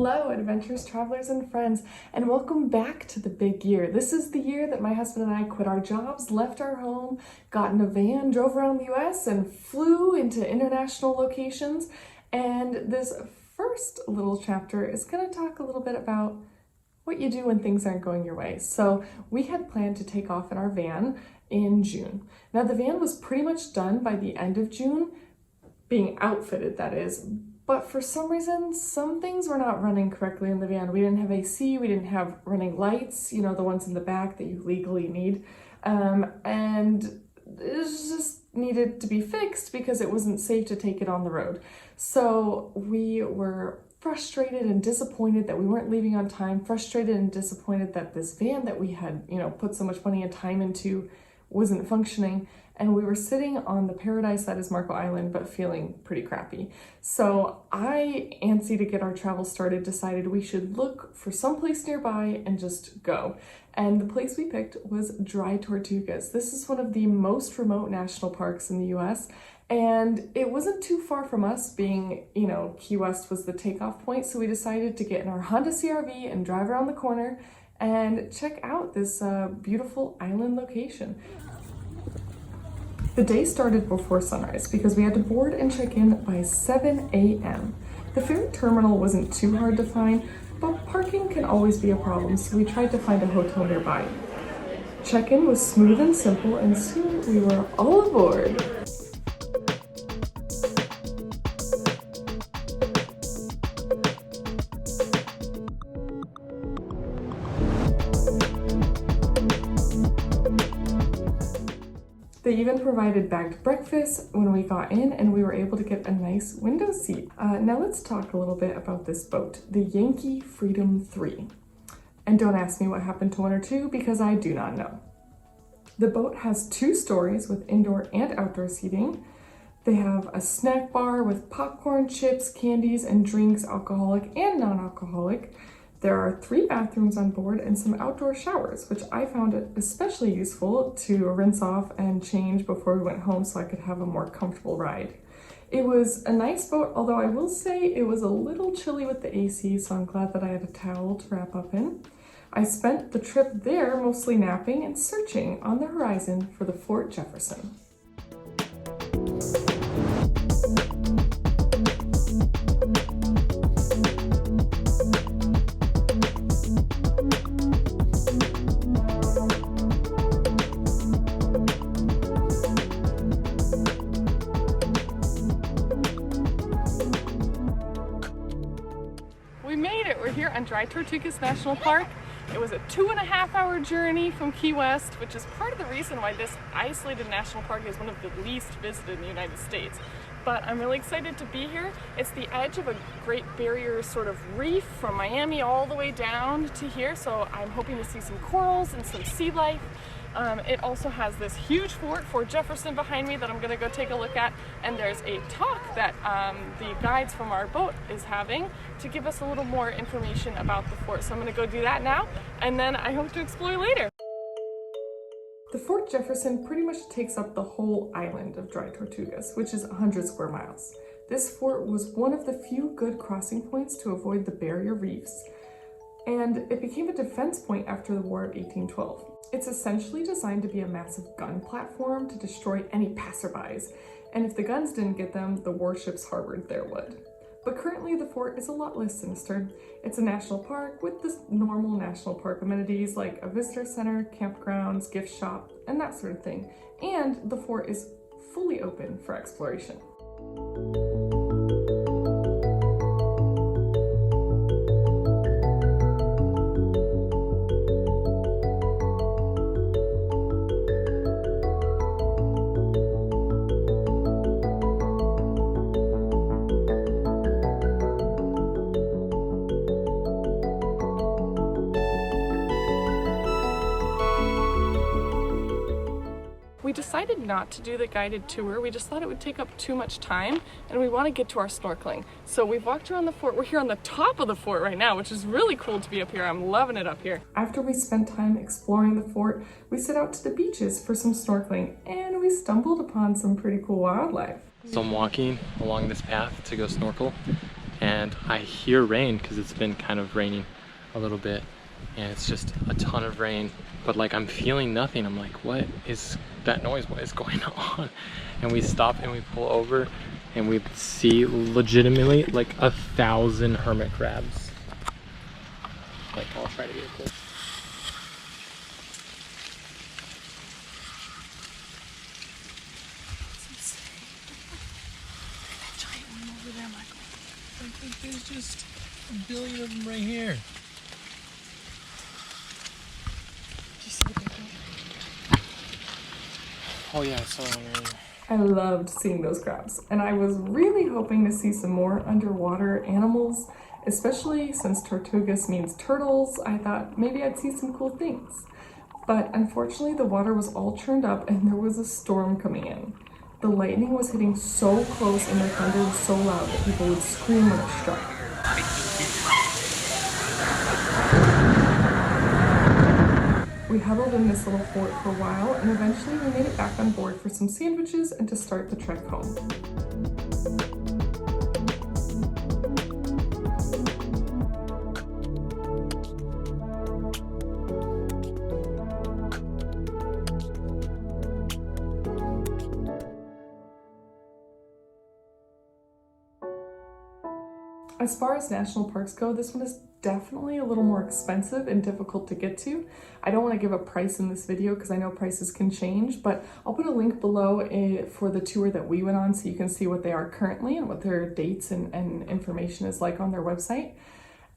Hello, adventurers, travelers, and friends, and welcome back to the big year. This is the year that my husband and I quit our jobs, left our home, got in a van, drove around the US, and flew into international locations. And this first little chapter is going to talk a little bit about what you do when things aren't going your way. So we had planned to take off in our van in June. Now the van was pretty much done by the end of June, being outfitted, that is. But for some reason, some things were not running correctly in the van. We didn't have AC, we didn't have running lights, the ones in the back that you legally need. And it just needed to be fixed because it wasn't safe to take it on the road. So we were frustrated and disappointed that we weren't leaving on time, frustrated and disappointed that this van that we had, put so much money and time into wasn't functioning. And we were sitting on the paradise that is Marco Island, but feeling pretty crappy. So I, antsy to get our travel started, decided we should look for someplace nearby and just go. And the place we picked was Dry Tortugas. This is one of the most remote national parks in the US. And it wasn't too far from us, being, Key West was the takeoff point. So we decided to get in our Honda CR-V and drive around the corner and check out this beautiful island location. The day started before sunrise because we had to board and check in by 7 a.m. The ferry terminal wasn't too hard to find, but parking can always be a problem, so we tried to find a hotel nearby. Check-in was smooth and simple, and soon we were all aboard. They even provided bagged breakfast when we got in, and we were able to get a nice window seat. Now let's talk a little bit about this boat, the Yankee Freedom 3. And don't ask me what happened to 1 or 2 because I do not know. The boat has 2 stories with indoor and outdoor seating. They have a snack bar with popcorn, chips, candies, and drinks, alcoholic and non-alcoholic. There are 3 bathrooms on board and some outdoor showers, which I found it especially useful to rinse off and change before we went home so I could have a more comfortable ride. It was a nice boat, although I will say it was a little chilly with the AC, so I'm glad that I had a towel to wrap up in. I spent the trip there mostly napping and searching on the horizon for the Fort Jefferson. We made it! We're here on Dry Tortugas National Park. It was a 2.5-hour journey from Key West, which is part of the reason why this isolated national park is one of the least visited in the United States. But I'm really excited to be here. It's the edge of a Great Barrier sort of reef from Miami all the way down to here, so I'm hoping to see some corals and some sea life. It also has this huge Fort Jefferson behind me that I'm gonna go take a look at, and there's a talk that the guides from our boat is having to give us a little more information about the fort. So I'm gonna go do that now, and then I hope to explore later. The Fort Jefferson pretty much takes up the whole island of Dry Tortugas, which is 100 square miles. This fort was one of the few good crossing points to avoid the barrier reefs, and it became a defense point after the War of 1812. It's essentially designed to be a massive gun platform to destroy any passerbys, and if the guns didn't get them, the warships harbored there would. But currently the fort is a lot less sinister. It's a national park with the normal national park amenities like a visitor center, campgrounds, gift shop, and that sort of thing. And the fort is fully open for exploration. We decided not to do the guided tour. We just thought it would take up too much time, and we want to get to our snorkeling. So we've walked around the fort. We're here on the top of the fort right now, which is really cool to be up here. I'm loving it up here. After we spent time exploring the fort, we set out to the beaches for some snorkeling, and we stumbled upon some pretty cool wildlife. So I'm walking along this path to go snorkel, and I hear rain because it's been kind of raining a little bit, and it's just a ton of rain, but like I'm feeling nothing. I'm like, what is that noise? What is going on? And we stop and we pull over and we see legitimately like 1,000 hermit crabs. Like, I'll try to get close. That giant one over there, Michael. I think there's just a billion of them right here. Did you see the big one? Oh yeah, I saw that one earlier. I loved seeing those crabs, and I was really hoping to see some more underwater animals, especially since Tortugas means turtles. I thought maybe I'd see some cool things. But unfortunately, the water was all churned up and there was a storm coming in. The lightning was hitting so close and the thunder was so loud that people would scream when it struck. We huddled in this little fort for a while, and eventually we made it back on board for some sandwiches and to start the trek home. As far as national parks go, this one is definitely a little more expensive and difficult to get to. I don't want to give a price in this video because I know prices can change, but I'll put a link below for the tour that we went on so you can see what they are currently and what their dates and information is like on their website.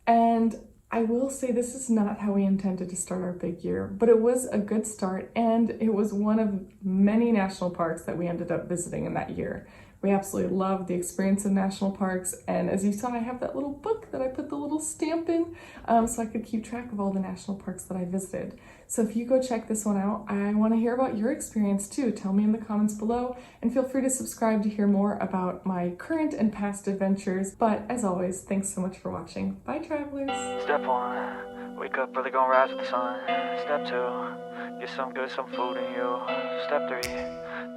And I will say this is not how we intended to start our big year, but it was a good start, and it was one of many national parks that we ended up visiting in that year. We absolutely loved the experience of national parks, and as you saw, I have that little book that I put the little stamp in so I could keep track of all the national parks that I visited. So if you go check this one out, I want to hear about your experience too. Tell me in the comments below, and feel free to subscribe to hear more about my current and past adventures. But as always, thanks so much for watching. Bye, travelers. Step 1, wake up early, gonna rise with the sun. Step 2, get some food in you. Step 3,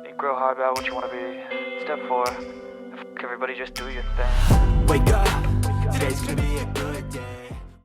think real hard about what you want to be. Step 4, everybody just do your thing. Wake up, today's gonna be a good day.